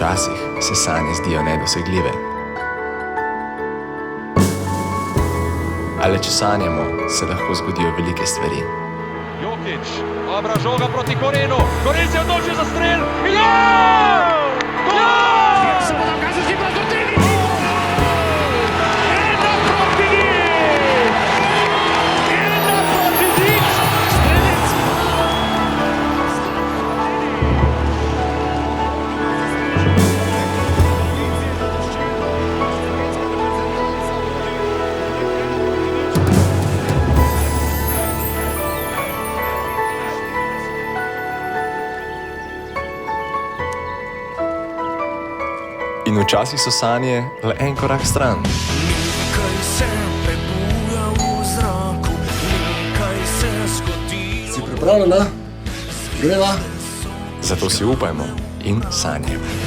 Včasih se sanje zdijo nedosegljive. Ale če sanjamo, se lahko zgodijo velike stvari. Jokić, dobra žoga proti Korenu. Koren se je odločil za strel. Gol! Gol! Se bo dokazal si Brazotini. 1 proti 0. Strelec. In včasih so sanje le en korak stran. Nekaj se prebuja v zraku, nekaj se zgodi. Si pripravljena? Greva? Zato si upajmo in sanjajmo.